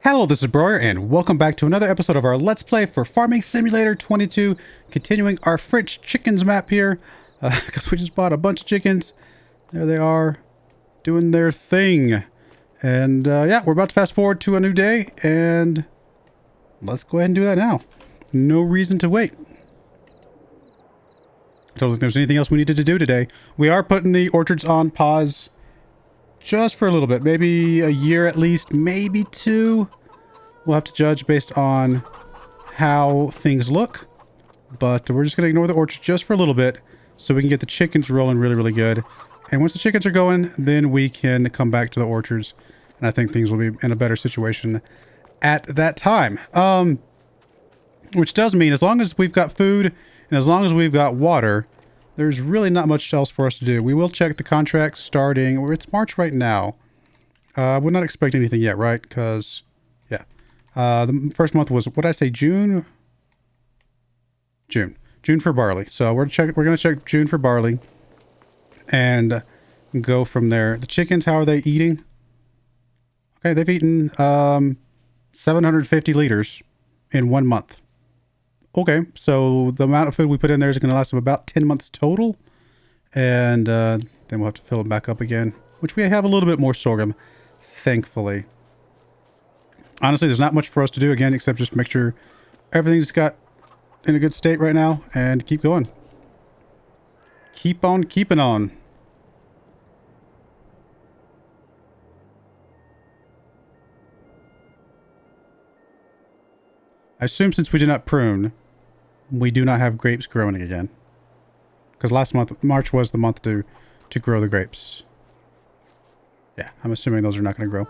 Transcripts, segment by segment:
Hello, this is Broyar, and welcome back to another episode of our Let's Play for Farming Simulator 22, continuing our French chickens map here, because we just bought a bunch of chickens. There they are, doing their thing. And yeah, we're about to fast forward to a new day, and let's go ahead and do that now. No reason to wait. I don't think there's anything else we needed to do today. We are putting the orchards on pause just for a little bit, maybe a year at least, maybe two. We'll have to judge based on how things look, but we're just going to ignore the orchard just for a little bit so we can get the chickens rolling really good. And once the chickens are going, then we can come back to the orchards, and I think things will be in a better situation at that time. Which does mean as long as we've got food and as long as we've got water, there's really not much else for us to do. We will check the contract starting. It's March right now. We're not expecting anything yet, right? Because, yeah. The first month was, what did I say, June? June for barley. So we're going to check June for barley and go from there. The chickens, how are they eating? Okay, they've eaten 750 liters in 1 month. Okay, so the amount of food we put in there is going to last them about 10 months total. And then we'll have to fill it back up again, which we have a little bit more sorghum, thankfully. Honestly, there's not much for us to do again, except just make sure everything's got in a good state right now and keep going. Keep on keeping on. I assume since we did not prune, we do not have grapes growing again. Because last month, March was the month to grow the grapes. Yeah, I'm assuming those are not going to grow.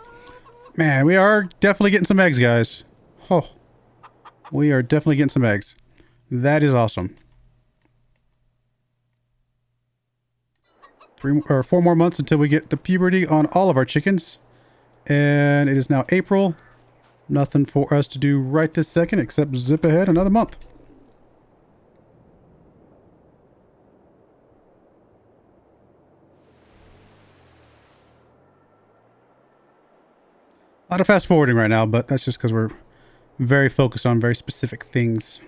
Man, we are definitely getting some eggs, guys. Oh, we are definitely getting some eggs. That is awesome. 4 more months until we get the puberty on all of our chickens. And it is now April. Nothing for us to do right this second except zip ahead another month. A lot of fast forwarding right now, but that's just because we're very focused on very specific things.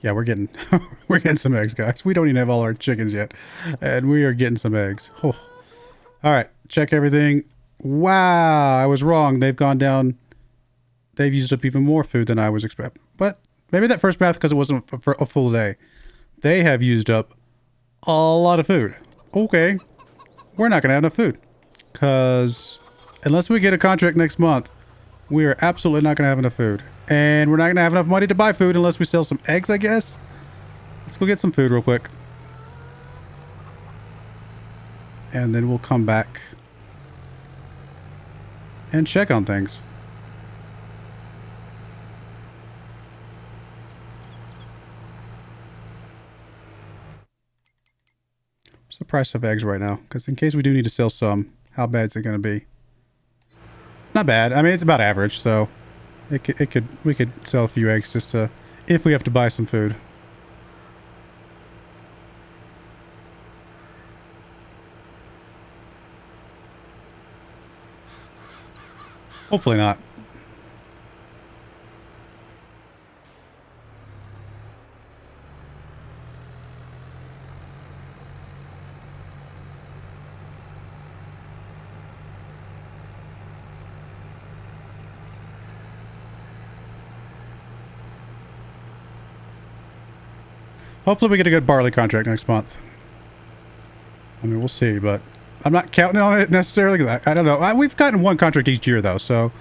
Yeah, we're getting we're getting some eggs, guys. We don't even have all our chickens yet, and we are getting some eggs. Oh. All right, check everything. Wow, I was wrong. They've gone down. They've used up even more food than I was expecting. But maybe that first math because it wasn't for a full day. They have used up a lot of food. Okay, we're not going to have enough food. Because unless we get a contract next month, we are absolutely not going to have enough food. And we're not going to have enough money to buy food unless we sell some eggs, I guess. Let's go get some food real quick. And then we'll come back and check on things. What's the price of eggs right now? Because in case we do need to sell some, how bad is it going to be? Not bad. I mean, it's about average, so we could sell a few eggs just to, if we have to buy some food. Hopefully not. Hopefully we get a good barley contract next month. I mean, we'll see, but I'm not counting on it necessarily. I don't know. We've gotten one contract each year, though, so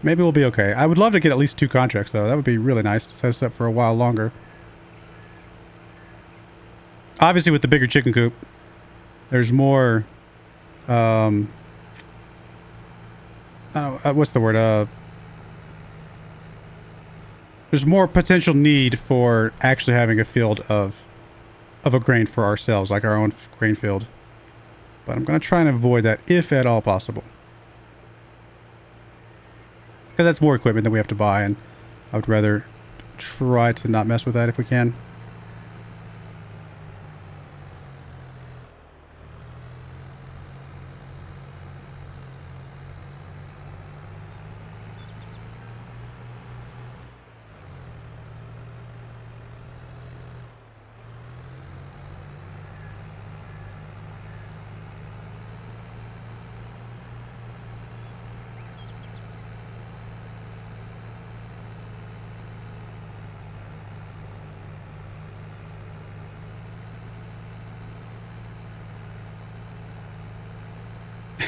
maybe we'll be okay. I would love to get at least 2 contracts, though. That would be really nice to set us up for a while longer. Obviously, with the bigger chicken coop, there's more... I don't know, what's the word? There's more potential need for actually having a field of a grain for ourselves, like our own grain field. But I'm going to try and avoid that if at all possible. Because that's more equipment that we have to buy, and I would rather try to not mess with that if we can.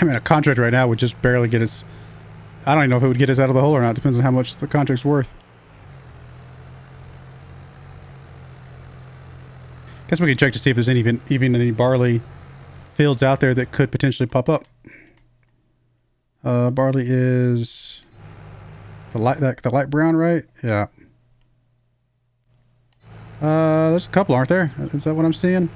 I mean, a contract right now would just barely get us... I don't even know if it would get us out of the hole or not. Depends on how much the contract's worth. Guess we can check to see if there's even any barley fields out there that could potentially pop up. Barley is the light brown, right? Yeah. There's a couple, aren't there? Is that what I'm seeing?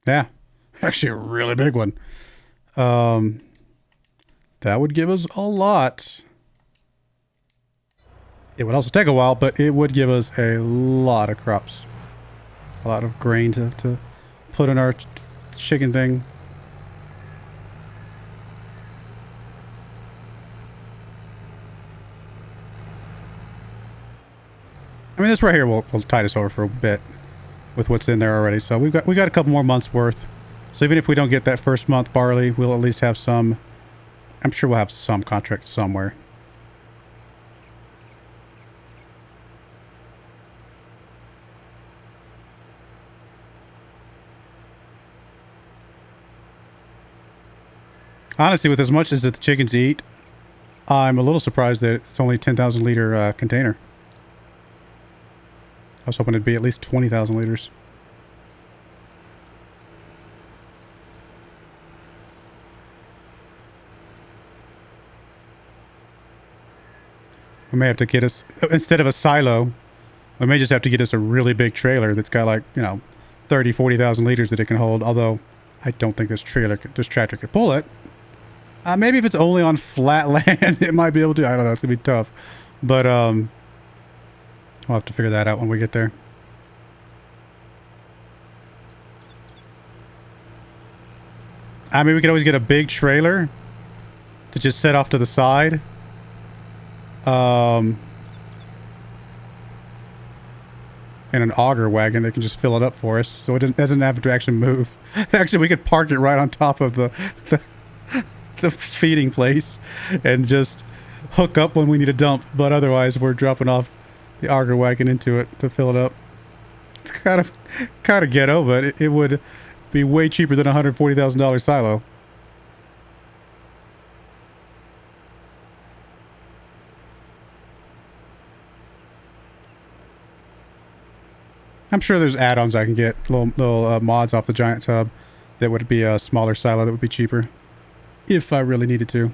Yeah, actually a really big one. That would give us a lot. It would also take a while, but it would give us a lot of crops. A lot of grain to put in our chicken thing. I mean, this right here will tide us over for a bit with what's in there already. So we got a couple more months worth. So even if we don't get that first month barley, we'll at least have some. I'm sure we'll have some contract somewhere. Honestly, with as much as the chickens eat, I'm a little surprised that it's only a 10,000 liter container. I was hoping it'd be at least 20,000 liters. We may have to get us, instead of a silo, we may just have to get us a really big trailer that's got like, you know, 30, 40,000 liters that it can hold. Although, I don't think this tractor could pull it. Maybe if it's only on flat land, it might be able to. I don't know. It's going to be tough. But, we'll have to figure that out when we get there. I mean, we could always get a big trailer to just set off to the side. And an auger wagon that can just fill it up for us, so it doesn't have to actually move. Actually, we could park it right on top of the feeding place and just hook up when we need a dump. But otherwise, we're dropping off the auger wagon into it to fill it up. It's kind of ghetto, but it would be way cheaper than a $140,000 silo. I'm sure there's add-ons I can get, little mods off the giant tub that would be a smaller silo that would be cheaper if I really needed to.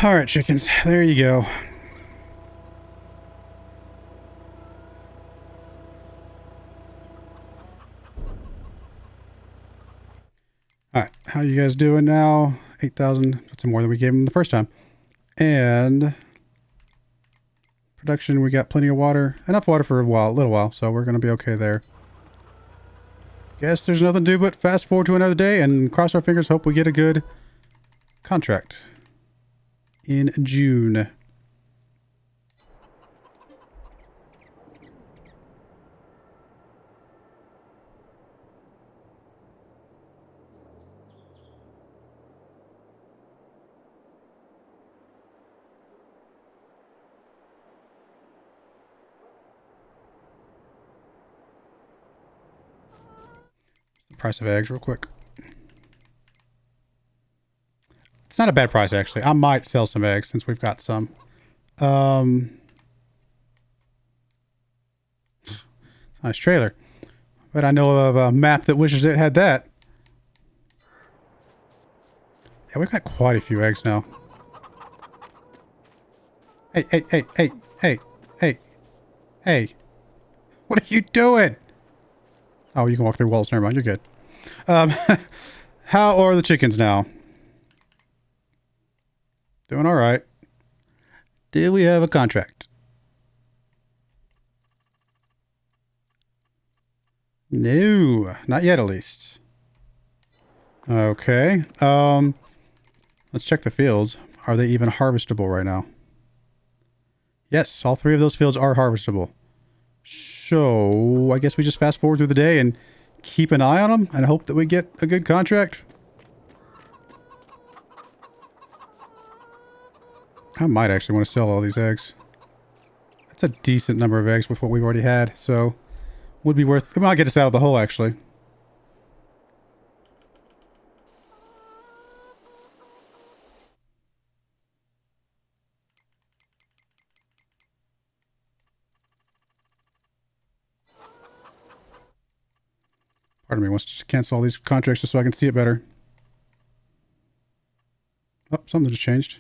All right, chickens, there you go. All right, how you guys doing now? 8,000, that's more than we gave them the first time. And production, we got plenty of water. Enough water for a little while, so we're going to be okay there. Guess there's nothing to do but fast forward to another day and cross our fingers, hope we get a good contract in June. The price of eggs real quick. It's not a bad price, actually. I might sell some eggs since we've got some. Nice trailer. But I know of a map that wishes it had that. Yeah, we've got quite a few eggs now. Hey, hey, hey, hey, hey, hey, hey. What are you doing? Oh, you can walk through walls. Never mind, you're good. How are the chickens now? Doing all right. Do we have a contract? No, not yet at least. Okay. Let's check the fields. Are they even harvestable right now? Yes, all 3 of those fields are harvestable. So, I guess we just fast forward through the day and keep an eye on them and hope that we get a good contract. I might actually want to sell all these eggs. That's a decent number of eggs with what we've already had, so would be worth... It might get us out of the hole, actually. Part of me wants to just cancel all these contracts just so I can see it better. Oh, something just changed.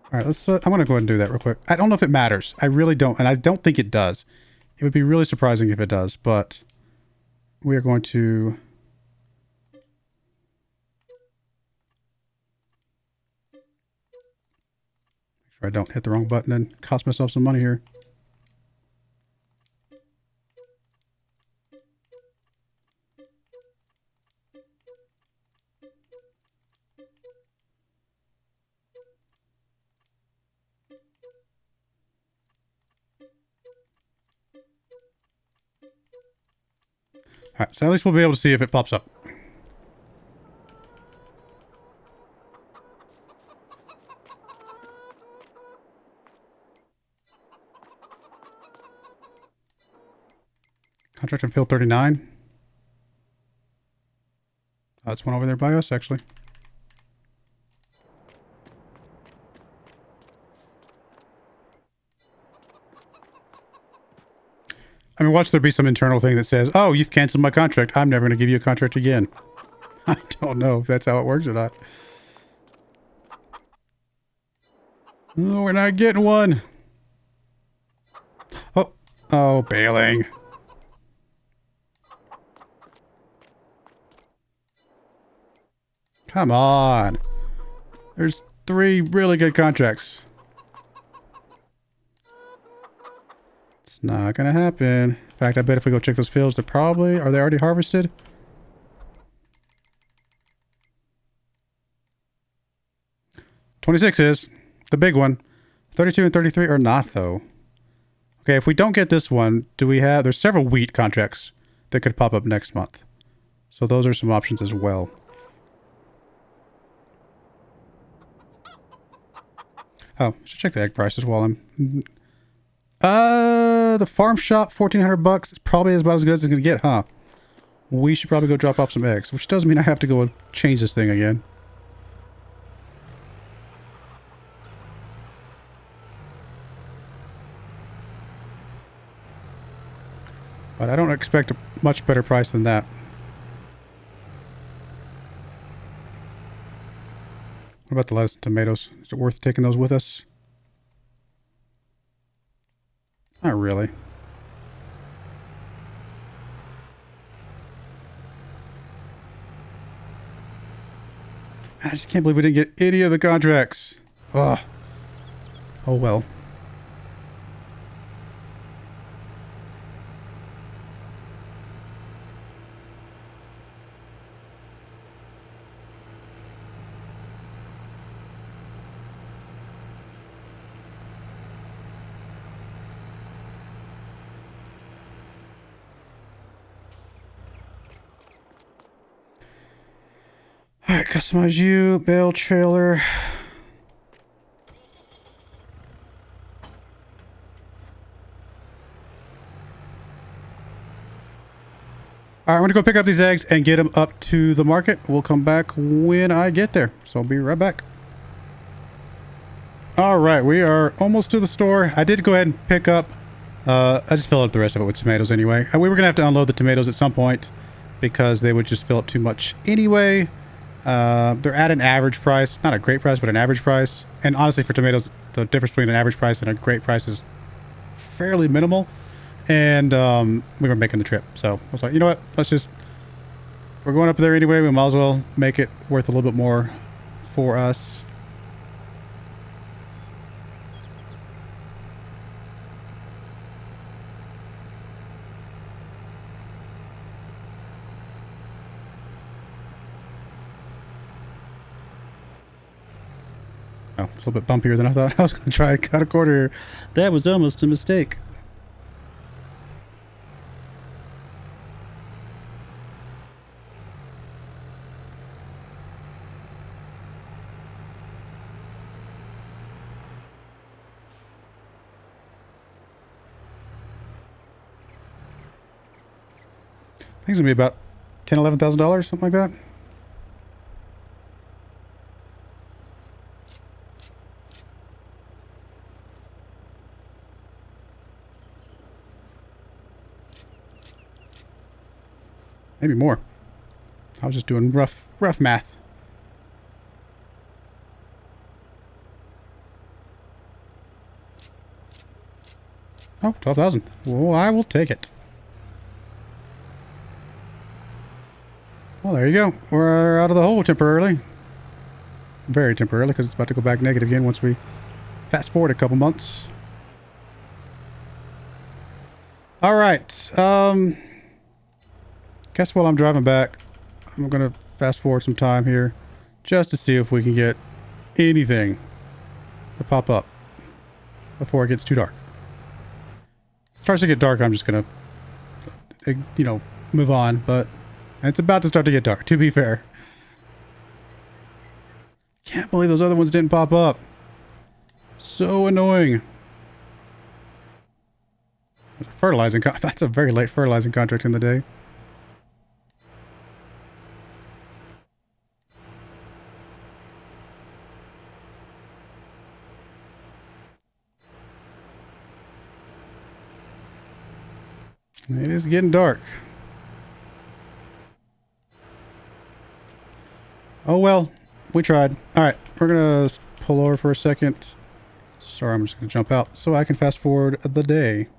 All right, let's. I'm gonna go ahead and do that real quick. I don't know if it matters. I really don't, and I don't think it does. It would be really surprising if it does, but we are going to. Make sure I don't hit the wrong button and cost myself some money here. All right, so at least we'll be able to see if it pops up. Contract on field 39. That's one over there by us, actually. I mean, watch there be some internal thing that says, oh, you've canceled my contract. I'm never going to give you a contract again. I don't know if that's how it works or not. Oh, we're not getting one. Oh, oh, bailing. Come on. There's 3 really good contracts. It's not gonna happen. In fact, I bet if we go check those fields, they're probably... Are they already harvested? $26 is the big one. 32 and 33 are not, though. Okay, if we don't get this one, do we have... There's several wheat contracts that could pop up next month. So those are some options as well. Oh, should check the egg prices while I'm... the farm shop, $1,400. It's probably about as good as it's gonna get, huh? We should probably go drop off some eggs, which does mean I have to go and change this thing again. But I don't expect a much better price than that. What about the lettuce and tomatoes? Is it worth taking those with us? Not really. I just can't believe we didn't get any of the contracts. Ugh. Oh well. Alright, customize you, bale trailer. All right, I'm going to go pick up these eggs and get them up to the market. We'll come back when I get there. So I'll be right back. All right, we are almost to the store. I did go ahead and pick up... I just filled up the rest of it with tomatoes anyway. And we were going to have to unload the tomatoes at some point because they would just fill up too much anyway. They're at an average price. Not a great price, but an average price. And honestly, for tomatoes, the difference between an average price and a great price is fairly minimal. And we were making the trip. So I was like, you know what? Let's just... We're going up there anyway. We might as well make it worth a little bit more for us. Oh, it's a little bit bumpier than I thought. I was going to try and cut a quarter here. That was almost a mistake. I think it's going to be about $10,000, $11,000, something like that. Maybe more. I was just doing rough math. Oh, 12,000. Well, I will take it. Well, there you go. We're out of the hole temporarily. Very temporarily, because it's about to go back negative again once we fast forward a couple months. All right. Guess while I'm driving back, I'm going to fast forward some time here just to see if we can get anything to pop up before it gets too dark. If it starts to get dark, I'm just going to, you know, move on, but it's about to start to get dark, to be fair. Can't believe those other ones didn't pop up. So annoying. Fertilizing, that's a very late fertilizing contract in the day. It is getting dark. Oh well, we tried. Alright, we're gonna pull over for a second. Sorry, I'm just gonna jump out so I can fast forward the day.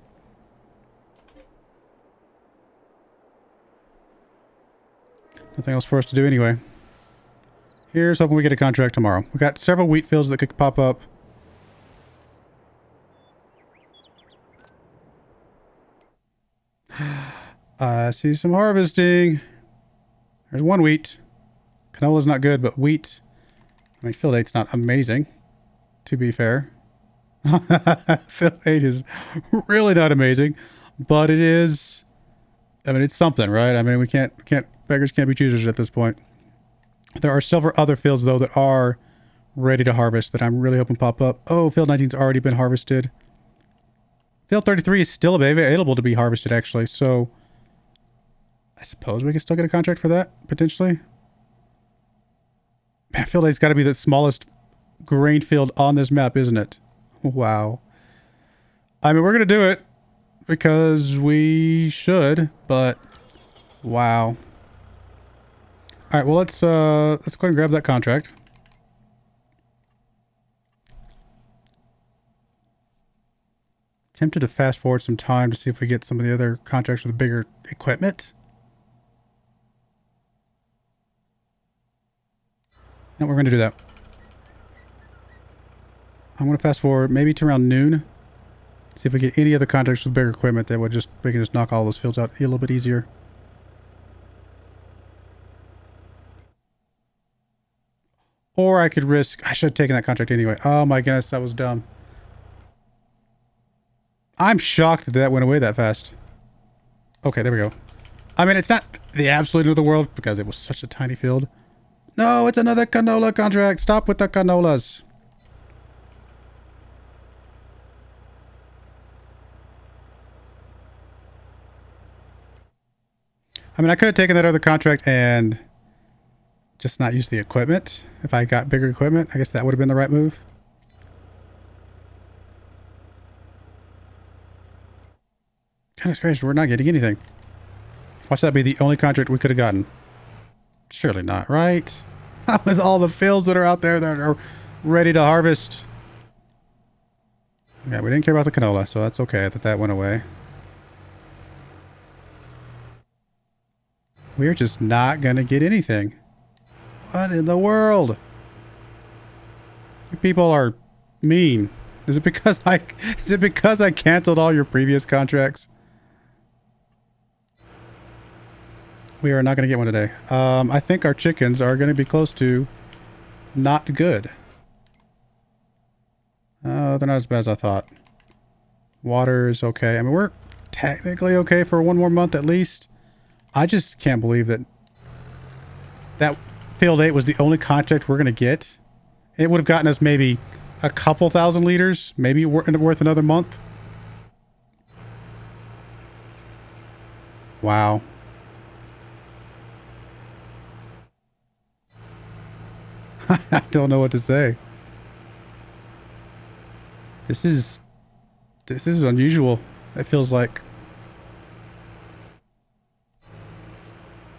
Nothing else for us to do anyway. Here's hoping we get a contract tomorrow. We've got several wheat fields that could pop up. I see some harvesting. There's one wheat. Canola's not good, but wheat. I mean, field 8's not amazing, to be fair. Field 8 is really not amazing, but it is. I mean, it's something, right? I mean, beggars can't be choosers at this point. There are several other fields, though, that are ready to harvest that I'm really hoping pop up. Oh, field 19's already been harvested. Field 33 is still available to be harvested, actually, so I suppose we can still get a contract for that, potentially. Man, field 8's got to be the smallest grain field on this map, isn't it? Wow. I mean, we're going to do it because we should, but wow. All right, well, let's go ahead and grab that contract. Tempted to fast forward some time to see if we get some of the other contracts with bigger equipment. No, we're going to do that. I'm going to fast forward maybe to around noon. See if we get any other contracts with bigger equipment that would we can just knock all those fields out a little bit easier. Or I could risk... I should have taken that contract anyway. Oh my goodness, that was dumb. I'm shocked that that went away that fast. Okay, there we go. I mean, it's not the absolute end of the world because it was such a tiny field. No, it's another canola contract. Stop with the canolas. I mean, I could have taken that other contract and just not use the equipment. If I got bigger equipment, I guess that would have been the right move. Goodness gracious, we're not getting anything. Watch that be the only contract we could have gotten. Surely not, right? With all the fields that are out there that are ready to harvest. Yeah, we didn't care about the canola, so that's okay that that went away. We're just not gonna get anything. What in the world? You people are mean. Is it because I canceled all your previous contracts? We are not going to get one today. I think our chickens are going to be close to not good. They're not as bad as I thought. Water is okay. I mean, we're technically okay for one more month at least. I just can't believe that field 8 was the only contract we're going to get. It would have gotten us maybe a couple thousand liters, maybe worth another month. Wow. I don't know what to say. This is unusual. It feels like.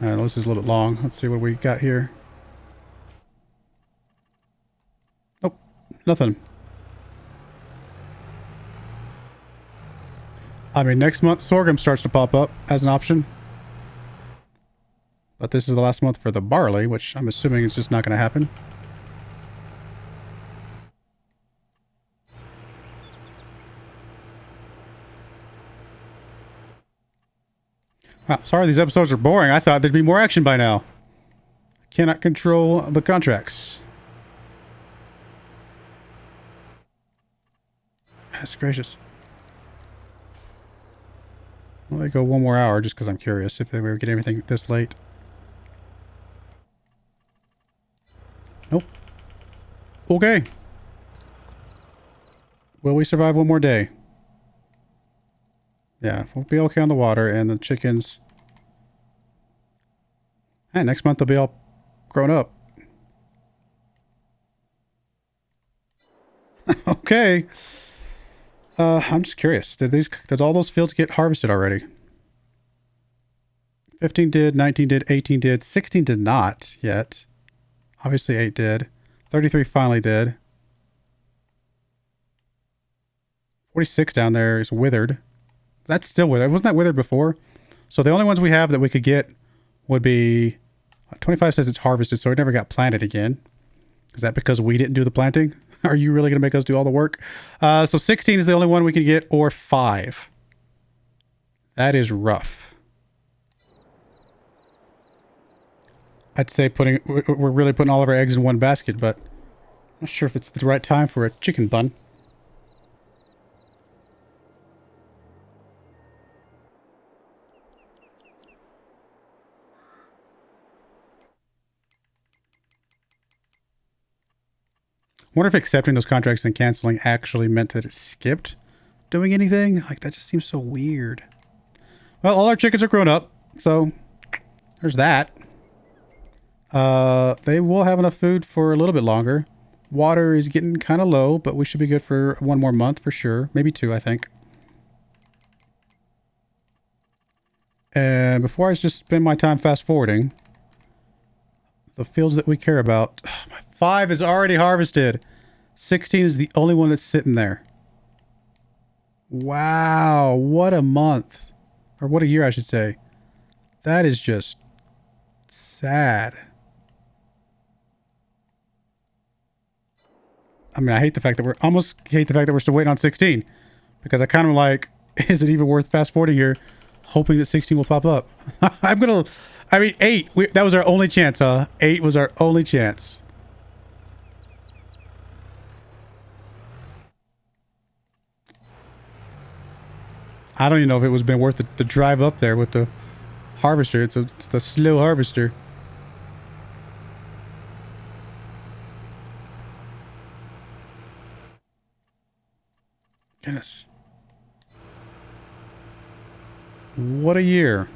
I don't know, this is a little bit long. Let's see what we got here. Oh, nothing. I mean, next month sorghum starts to pop up as an option. But this is the last month for the barley, which I'm assuming is just not going to happen. Wow, sorry these episodes are boring. I thought there'd be more action by now. Cannot control the contracts. That's gracious. I'll let it go one more hour just because I'm curious if they were getting anything this late. Nope. Okay. Will we survive one more day? Yeah, we'll be okay on the water and the chickens. Hey, next month they'll be all grown up. Okay. I'm just curious. Did all those fields get harvested already? 15 did, 19 did, 18 did, 16 did not yet. Obviously 8 did. 33 finally did. 46 down there is withered. That's still withered. Wasn't that withered before? So the only ones we have that we could get would be 25 says it's harvested, so it never got planted again. Is that because we didn't do the planting? Are you really going to make us do all the work? So 16 is the only one we can get, or 5. That is rough. I'd say we're really putting all of our eggs in one basket, but I'm not sure if it's the right time for a chicken bun. I wonder if accepting those contracts and canceling actually meant that it skipped doing anything. Like, that just seems so weird. Well, all our chickens are grown up, so there's that. They will have enough food for a little bit longer. Water is getting kind of low, but we should be good for one more month for sure. Maybe 2, I think. And before I just spend my time fast forwarding, the fields that we care about. 5 is already harvested. 16 is the only one that's sitting there. Wow, what a month. Or what a year, I should say. That is just sad. I mean, I hate the fact that we're still waiting on 16. Because I kind of like, is it even worth fast forwarding here, hoping that 16 will pop up? I mean, 8. That was our only chance, huh? 8 was our only chance. I don't even know if it was been worth the drive up there with the harvester. It's the slow harvester. Goodness. What a year.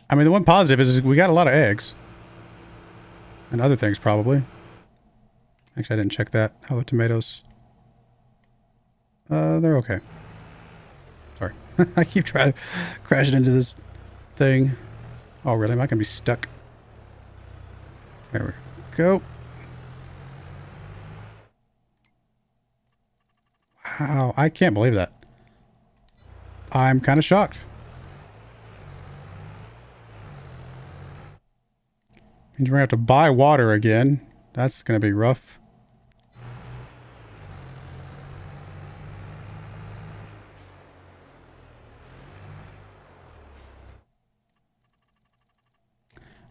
I mean, the one positive is we got a lot of eggs. And other things, probably. Actually, I didn't check that. How are the tomatoes? They're okay. Sorry. I keep trying to crash it into this thing. Oh, really? Am I going to be stuck? There we go. Wow, I can't believe that. I'm kind of shocked. Means we're going to have to buy water again. That's going to be rough.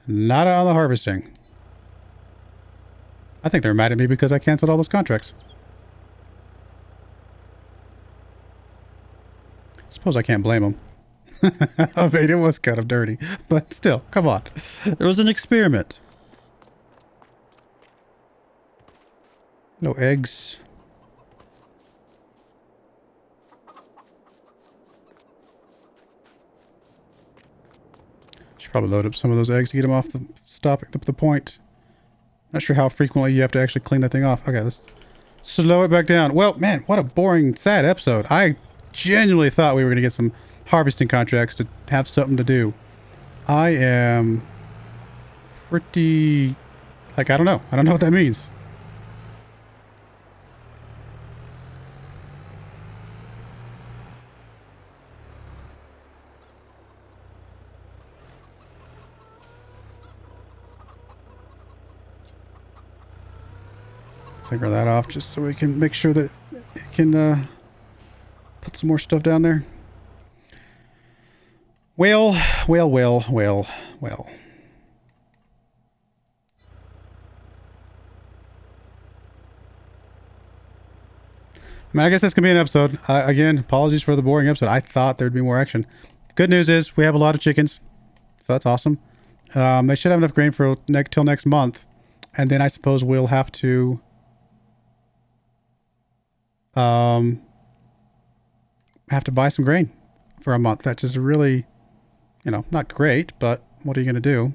Nada on the harvesting. I think they're mad at me because I canceled all those contracts. Suppose I can't blame them. I mean, it was kind of dirty, but still, come on. It was an experiment. No eggs. Should probably load up some of those eggs to get them off the point. Not sure how frequently you have to actually clean that thing off. Okay, let's slow it back down. Well, man, what a boring, sad episode. I genuinely thought we were going to get some harvesting contracts to have something to do. I am pretty... like, I don't know. I don't know what that means. Figure that off just so we can make sure that it can put some more stuff down there. Well. I mean, I guess this can be an episode. Again, apologies for the boring episode. I thought there'd be more action. Good news is we have a lot of chickens, so that's awesome. They should have enough grain for till next month, and then I suppose we'll have to buy some grain for a month. That's just really, you know, not great, but what are you going to do?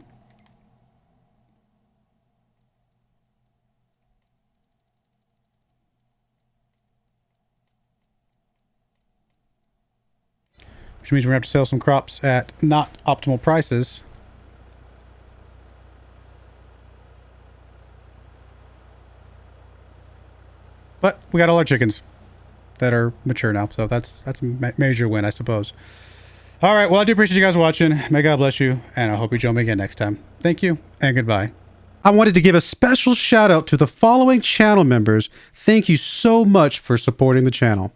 Which means we're going to have to sell some crops at not optimal prices. But we got all our chickens that are mature now, so that's a major win, I suppose. All right, well, I do appreciate you guys watching. May God bless you, and I hope you join me again next time. Thank you, and goodbye. I wanted to give a special shout out to the following channel members. Thank you so much for supporting the channel.